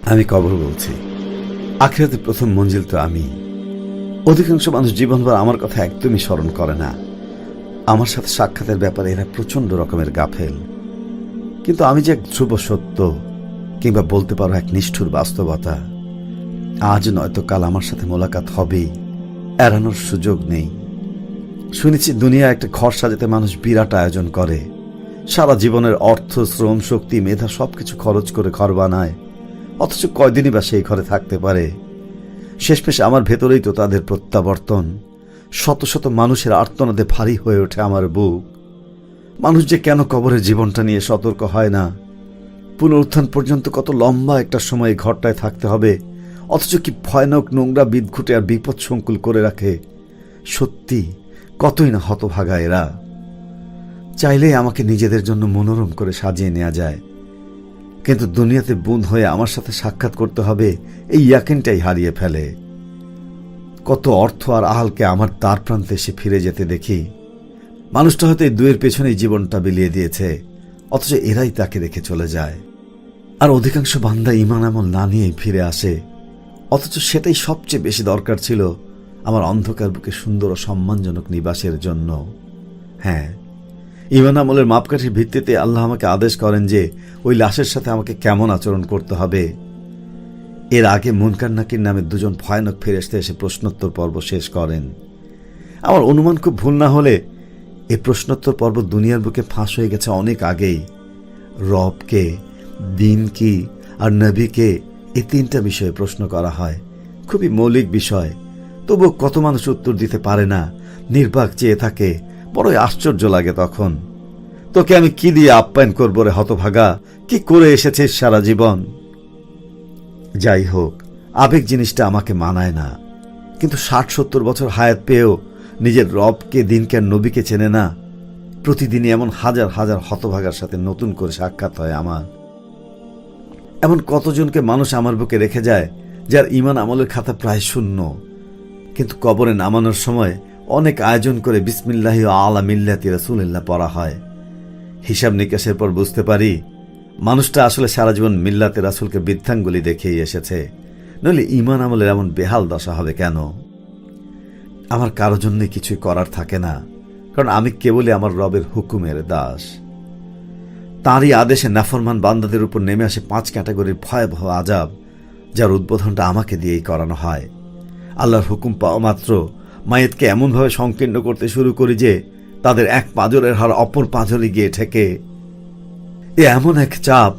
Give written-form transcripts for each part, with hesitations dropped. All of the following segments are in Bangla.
আমি কবর বলছি। আখিরাতের প্রথম মঞ্জিল তো আমি। অধিকাংশ মানুষ জীবনভর আমার কথা একদমই স্মরণ করে না। আমার সাথে সাক্ষাতের ব্যাপারে এরা প্রচন্ড রকমের গাফেল। কিন্তু আমি যে এক ধ্রুব সত্য, কিংবা বলতে পারো এক নিষ্ঠুর বাস্তবতা, আজ নয়তো কাল আমার সাথে মোলাকাত হবেই, এড়ানোর সুযোগ নেই। শুনেছি দুনিয়া একটা ঘর সাজাতে মানুষ বিরাট আয়োজন করে, সারা জীবনের অর্থ, শ্রম, শক্তি, মেধা সবকিছু খরচ করে ঘর বানায়, অথচ কয়দিনই বা সেই ঘরে থাকতে পারে। শেষমেশ আমার ভেতরেই তো তাদের প্রত্যাবর্তন। শত শত মানুষের আর্তনাদে ভারী হয়ে ওঠে আমার বুক। মানুষ যে কেন কবরের জীবনটা নিয়ে সতর্ক হয় না। পুনরুত্থান পর্যন্ত কত লম্বা একটা সময় ঘরটায় থাকতে হবে, অথচ কি ভয়ানক নোংরা বিদঘুটে আর বিপদ সংকুল করে রাখে। সত্যি কতই না হতভাগা এরা। চাইলেই আমাকে নিজেদের জন্য মনোরম করে সাজিয়ে নেওয়া যায়, কিন্তু দুনিয়াতে বুঁদ হয়ে আমার সাথে সাক্ষাৎ করতে হবে এই ইয়াকিনটাই হারিয়ে ফেলে। কত অর্থ আর আহালকে আমার দ্বার প্রান্তে এসে ফিরে যেতে দেখি। মানুষটা হয়তো এই দুয়ের পেছনেই জীবনটা বিলিয়ে দিয়েছে, অথচ এরাই তাকে রেখে চলে যায়। আর অধিকাংশ বান্দা ঈমান আমল না নিয়েই ফিরে আসে, অথচ সেটাই সবচেয়ে বেশি দরকার ছিল আমার অন্ধকার বুকে সুন্দর ও সম্মানজনক নিবাসের জন্য। হ্যাঁ, ঈমান আমলের মাপকাঠির ভিত্তিতে আল্লাহ আমাকে আদেশ করেন যে ওই লাশের সাথে আমাকে কেমন আচরণ করতে হবে। এর আগে মুনকার নাকির নামে দুজন ভয়ানক ফেরেশতা এসে প্রশ্নোত্তর পর্ব শেষ করেন। আমার অনুমান খুব ভুল না হলে এই প্রশ্নোত্তর পর্ব দুনিয়ার বুকে ফাঁস হয়ে গেছে অনেক আগেই। রবকে, দিন কি আর নবীকে, এই তিনটা বিষয়ে প্রশ্ন করা হয়। খুবই মৌলিক বিষয়, তবু কত মানুষ উত্তর দিতে পারে না, নির্বাক চেয়ে থাকে। বড়ই আশ্চর্য লাগে তখন। তোকে আমি কি দিয়ে আপ্যায়ন করবো রে হতভাগা? কি করে এসেছিস সারা জীবন? যাই হোক, আবেগ জিনিসটা আমাকে মানায় না। কিন্তু ৬০-৭০ বছর হায়াত পেয়েও নিজের রবকে, দিনকে আর নবীকে চেনে না। প্রতিদিনই এমন হাজার হাজার হতভাগার সাথে নতুন করে সাক্ষাৎ হয় আমার। এমন কতজনকে মানুষ আমার বুকে রেখে যায় যার ঈমান আমলের খাতা প্রায় শূন্য, কিন্তু কবরে নামানোর সময় অনেক আয়োজন করে বিসমিল্লাহি আলা মিল্লাতি রাসূলিল্লাহ পড়া হয়। হিসাব নিকাশের পর বুঝতে পারি মানুষটা আসলে সারা জীবন মিল্লাতে রাসূলকে বৃদ্ধাঙ্গুলি দেখেই এসেছে, নইলে ঈমান আমলের এমন বেহাল দশা হবে কেন? আমার কারো জন্যই কিছুই করার থাকে না, কারণ আমি কেবলই আমার রবের হুকুমের দাস। তাঁরই আদেশে নাফরমান বান্দাদের উপর নেমে আসে ৫ ক্যাটাগরির ভয়াবহ আযাব, যার উদ্বোধনটা আমাকে দিয়েই করানো হয়। আল্লাহর হুকুম পাওয়া মাত্র মায়েতকে এমনভাবে সংকীর্ণ করতে শুরু করি যে তাদের এক পাঁজরের হাড় অপর পাঁজরে গিয়ে ঠেকে। এ এমন এক চাপ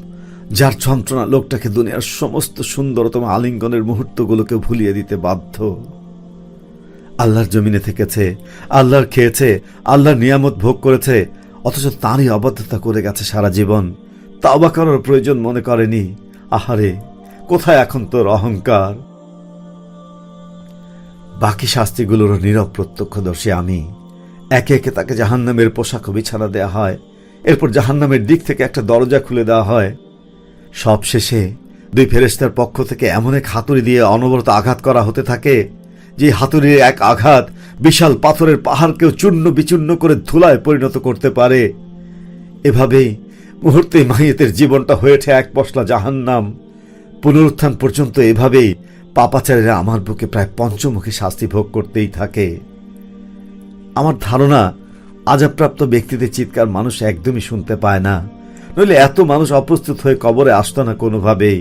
যার যন্ত্রণা লোকটাকে দুনিয়ার সমস্ত সুন্দরতম আলিঙ্গনের মুহূর্তগুলোকে ভুলিয়ে দিতে বাধ্য। আল্লাহর জমিনে থেকেছে, আল্লাহর খেয়েছে, আল্লাহর নিয়ামত ভোগ করেছে, অথচ তাঁরই অবাধ্যতা করে গেছে সারা জীবন। তাওবা করার প্রয়োজন মনে করেনি। আহারে, কোথায় এখন তোর অহংকার? বাকি শাস্তিগুলোরও নীরব প্রত্যক্ষদর্শী আমি। একে একে তাকে জাহান্নামের পোশাক ও বিছানা দেয়া হয়, এরপর জাহান্নামের দিক থেকে একটা দরজা খুলে দেওয়া হয়। সব শেষে 2 ফেরেশতার পক্ষ থেকে এমন এক হাতুড়ি দিয়ে অনবরত আঘাত করা হতে থাকে যে হাতুড়ির এক আঘাত বিশাল পাথরের পাহাড়কেও চূর্ণ বিচূর্ণ করে ধুলায় পরিণত করতে পারে। এভাবেই মুহূর্তে মাইয়েতের জীবনটা হয়ে ওঠে এক পশলা জাহান্নাম। পুনরুত্থান পর্যন্ত এভাবেই পাপাচারীরা আমার বুকে প্রায় পঞ্চমুখী শাস্তি ভোগ করতেই থাকে। আমার ধারণা আযাবপ্রাপ্ত ব্যক্তিদের চিৎকার মানুষ একদমই শুনতে পায় না, নইলে এত মানুষ অপ্রস্তুত হয়ে কবরে আসতো না কোনোভাবেই।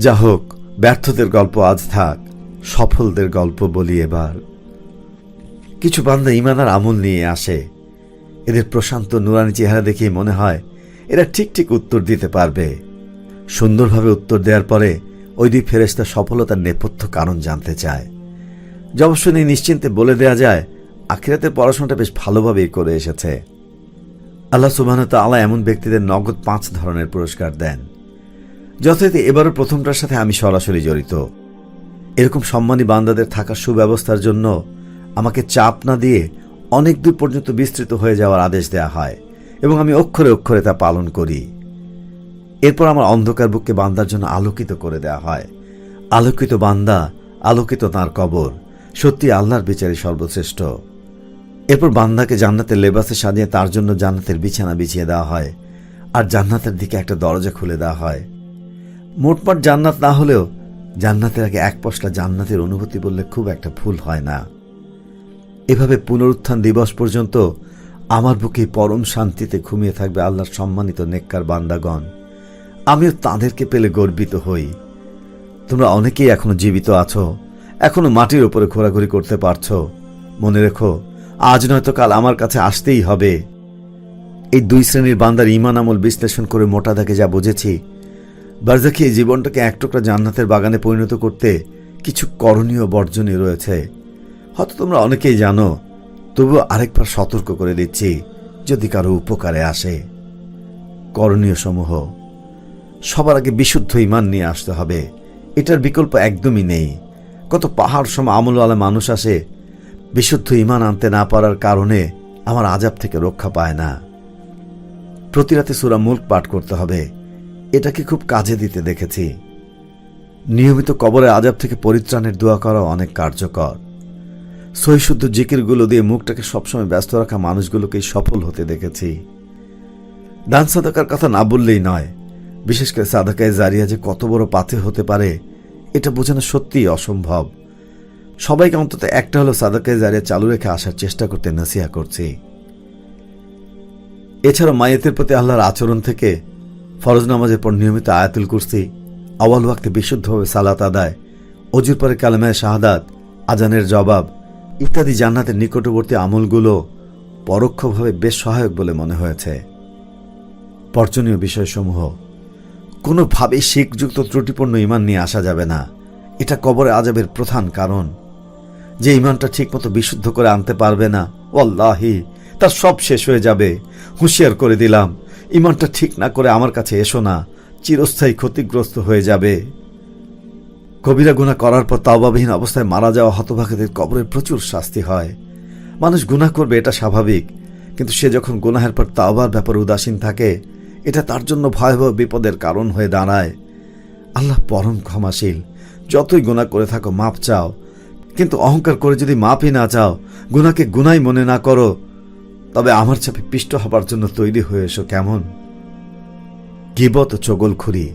যা হোক, ব্যর্থদের গল্প আজ থাক, সফলদের গল্প বলি এবার। কিছু বান্দা ঈমান আর আমল নিয়ে আসে। এদের প্রশান্ত নুরানি চেহারা দেখেই মনে হয় এরা ঠিক ঠিক উত্তর দিতে পারবে। সুন্দরভাবে উত্তর দেওয়ার পরে ওই 2 ফেরেশতা সফলতার নেপথ্য কারণ জানতে চায়। জবাব শুনে নিশ্চিন্তে বলে দেয়া যায় আখিরাতের পড়াশোনাটা বেশ ভালোভাবেই করে এসেছে। আল্লাহ সুবহানাহু ওয়া তাআলা এমন ব্যক্তিদের নগদ 5 ধরনের পুরস্কার দেন। যথারীতি এবারও প্রথমটার সাথে আমি সরাসরি জড়িত। এরকম সম্মানী বান্দাদের থাকার সুব্যবস্থার জন্য আমাকে চাপ না দিয়ে অনেক দূর পর্যন্ত বিস্তৃত হয়ে যাওয়ার আদেশ দেয়া হয়, এবং আমি অক্ষরে অক্ষরে তা পালন করি। এরপর আমার অন্ধকার বুককে বান্দার জন্য আলোকিত করে দেয়া হয়। আলোকিত বান্দা, আলোকিত তাঁর কবর, সত্যি আল্লাহর বিচারী সর্বশ্রেষ্ঠ। এরপর বান্দাকে জান্নাতের লেবাসে সাজিয়ে তার জন্য জান্নাতের বিছানা বিছিয়ে দেওয়া হয়, আর জান্নাতের দিকে একটা দরজা খুলে দেওয়া হয়। মোটমাট জান্নাত না হলেও জান্নাতের আগে এক পশলা জান্নাতের অনুভূতি বললে খুব একটা ভুল হয় না। এভাবে পুনরুত্থান দিবস পর্যন্ত আমার বুকে পরম শান্তিতে ঘুমিয়ে থাকবে আল্লাহর সম্মানিত নেককার বান্দাগণ। আমিও তাদেরকে পেলে গর্বিত হই। তোমরা অনেকেই এখনো জীবিত আছো, এখনো মাটির উপরে ঘোরাঘুরি করতে পারছো। মনে রেখো, আজ নয়তো কাল আমার কাছে আসতেই হবে। এই দুই শ্রেণীর বান্দার ঈমান আমল বিশ্লেষণ করে মোটা দাগে যা বুঝেছি, বারজাখী এই জীবনটাকে এক টুকরা জান্নাতের বাগানে পরিণত করতে কিছু করণীয় বর্জনীয় রয়েছে। হয়তো তোমরা অনেকেই জানো, তবুও আরেকবার সতর্ক করে দিচ্ছি যদি কারো উপকারে আসে। করণীয় সমূহ: সবার আগে বিশুদ্ধ ঈমান নিয়ে আসতে হবে, এটার বিকল্প একদমই নেই। কত পাহাড় সম আমলওয়ালা মানুষ আসে, বিশুদ্ধ ঈমান আনতে না পারার কারণে আমার আযাব থেকে রক্ষা পায় না। প্রতি রাতে সূরা মুলক পাঠ করতে হবে, এটাকে খুব কাজে দিতে দেখেছি। নিয়মিত কবরের আযাব থেকে পরিত্রাণের দোয়া করা অনেক কার্যকর। সহিশুদ্ধ জিকিরগুলো দিয়ে মুখটাকে সবসময় ব্যস্ত রাখা মানুষগুলোকেই সফল হতে দেখেছি। দান সাদাকার কথা না বললেই নয়, বিশেষ করে সাদাকায়ে জারিয়া যে কত বড় পাথে হতে পারে এটা বোঝানো সত্যিই অসম্ভব। সবাইকে অন্তত একটা হলো সাদাকায়ে জারিয়া চালু রেখে আসার চেষ্টা করতে নসিহা করছি। এছাড়া মাইয়েতের প্রতি আল্লাহর আচরণ থেকে ফরজ নামাজের পর নিয়মিত আয়াতুল কুরসি, আওয়াল ওয়াক্তে বিশুদ্ধভাবে সালাত আদায়, অজুর পরে কালেমায়ে শাহাদাত, আজানের জবাব ইত্যাদি জান্নাতের নিকটবর্তী আমলগুলো পরোক্ষভাবে বেশ সহায়ক বলে মনে হয়েছে। বর্জনীয় বিষয়সমূহ: কোনোভাবেই শিরকযুক্ত ত্রুটিপূর্ণ ঈমান নিয়ে আসা যাবে না। এটা কবরে আযাবের প্রধান কারণ। যে ঈমানটা ঠিকমতো বিশুদ্ধ করে আনতে পারবে না, ওয়াল্লাহি তার সব শেষ হয়ে যাবে। হুঁশিয়ার করে দিলাম, ঈমানটা ঠিক না করে আমার কাছে এসো না, চিরস্থায়ী ক্ষতিগ্রস্ত হয়ে যাবে। কবিরা গুনাহ করার পর তাওবাবিহীন অবস্থায় মারা যাওয়া হতভাগীদের কবরে প্রচুর শাস্তি হয়। মানুষ গুনাহ করবে, এটা স্বাভাবিক, কিন্তু সে যখন গুনাহের পর তাওবার ব্যাপারে উদাসীন থাকে, এটা তার জন্য ভয়াবহ বিপদের কারণ হয়ে দাঁড়ায়। আল্লাহ পরম ক্ষমাশীল, যতই গুনাহ করে থাকো মাপ চাও, কিন্তু অহংকার করে যদি মাপই না চাও, গুনাহকে গুনাহই মনে না করো, তবে আমার চাপে পিষ্ট হবার জন্য তৈরি হয়ে এসো। কেমন? গীবত ও চগলখুরি,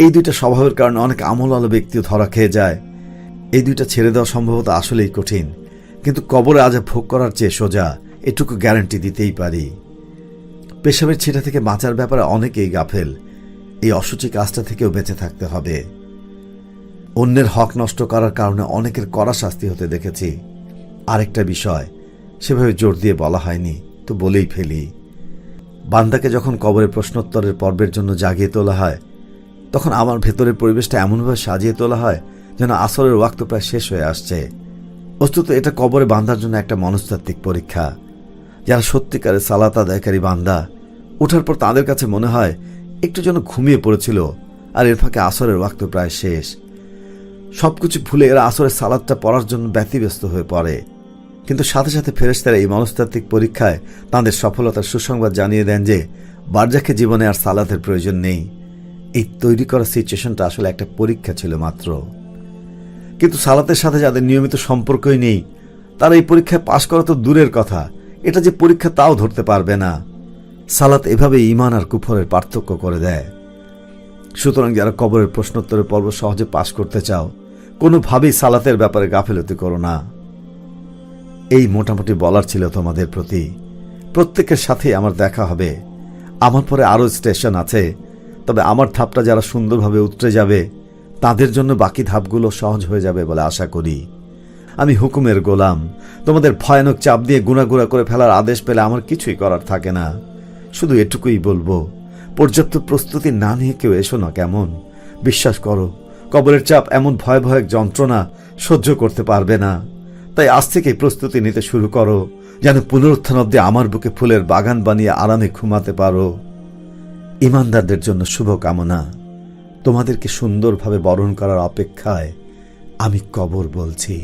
এই দুইটা স্বভাবের কারণে অনেক আমলওয়ালা ব্যক্তিও ধরা খেয়ে যায়। এই দুইটা ছেড়ে দেওয়া সম্ভবত আসলেই কঠিন, কিন্তু কবরে আযাব ভোগ করার চেয়ে সোজা, এটুকু গ্যারান্টি দিতেই পারি। পেশাবের ছিটা থেকে বাঁচার ব্যাপারে অনেকেই গাফেল। এই অসুচি কাজটা থেকেও বেঁচে থাকতে হবে। অন্যের হক নষ্ট করার কারণে অনেকের কড়া শাস্তি হতে দেখেছি। আরেকটা বিষয় সেভাবে জোর দিয়ে বলা হয়নি, তো বলেই ফেলি। বান্দাকে যখন কবরে প্রশ্নোত্তরের পর্বের জন্য জাগিয়ে তোলা হয়, তখন আমার ভেতরের পরিবেশটা এমনভাবে সাজিয়ে তোলা হয় যেন আসরের ওয়াক্ত প্রায় শেষ হয়ে আসছে। বস্তুত এটা কবরে বান্দার জন্য একটা মনস্তাত্ত্বিক পরীক্ষা। যারা সত্যিকারের সালাত আদায়কারী বান্দা, ওঠার পর তাদের কাছে মনে হয় একটু যেন ঘুমিয়ে পড়েছিল, আর এর ফাঁকে আসরের ওয়াক্ত প্রায় শেষ। সবকিছু ভুলে এরা আসরের সালাতটা পড়ার জন্য ব্যতিব্যস্ত হয়ে পড়ে। কিন্তু সাথে সাথে ফেরেশতারা এই মনস্তাত্ত্বিক পরীক্ষায় তাঁদের সফলতার সুসংবাদ জানিয়ে দেন যে বারজাখে জীবনে আর সালাতের প্রয়োজন নেই। এই তৈরি করা সিচুয়েশনটা আসলে একটা পরীক্ষা ছিল মাত্র। কিন্তু সালাতের সাথে যাদের নিয়মিত সম্পর্কই নেই, তারা এই পরীক্ষায় পাশ করা তো দূরের কথা, এটা যে পরীক্ষা তাও ধরতে পারবে না। সালাত এভাবে ঈমান আর কুফরের পার্থক্য করে দেয়। সুতরাং যারা কবরের প্রশ্নোত্তরের পর্ব সহজে পাশ করতে চাও, কোনোভাবেই সালাতের ব্যাপারে গাফিলতি করো না। এই মোটামুটি বলার ছিল তোমাদের প্রতি। প্রত্যেকের সাথে আমার দেখা হবে। আমার পরে আরও স্টেশন আছে, তবে আমার ধাপটা যারা সুন্দরভাবে উতরে যাবে, তাদের জন্য বাকি ধাপগুলো সহজ হয়ে যাবে বলে আশা করি। আমি হুকুমের গোলাম। তোমাদের ভয়ানক চাপ দিয়ে গুনাগুনা করে ফেলার আদেশ পেলে আমার কিছুই করার থাকে না। শুধু এটুকুই বলবো, পর্যাপ্ত প্রস্তুতি না নিয়ে কেউ এসো না। কেমন? বিশ্বাস করো, কবরের চাপ এমন ভয়াবহ যন্ত্রণা সহ্য করতে পারবে না। তাই আজ থেকেই প্রস্তুতি নিতে শুরু করো, যেন পুনরুত্থান অব্দি আমার বুকে ফুলের বাগান বানিয়ে আরামে ঘুমাতে পারো। ঈমানদারদের জন্য শুভকামনা। তোমাদেরকে সুন্দরভাবে বরণ করার অপেক্ষায় আমি কবর বলছি।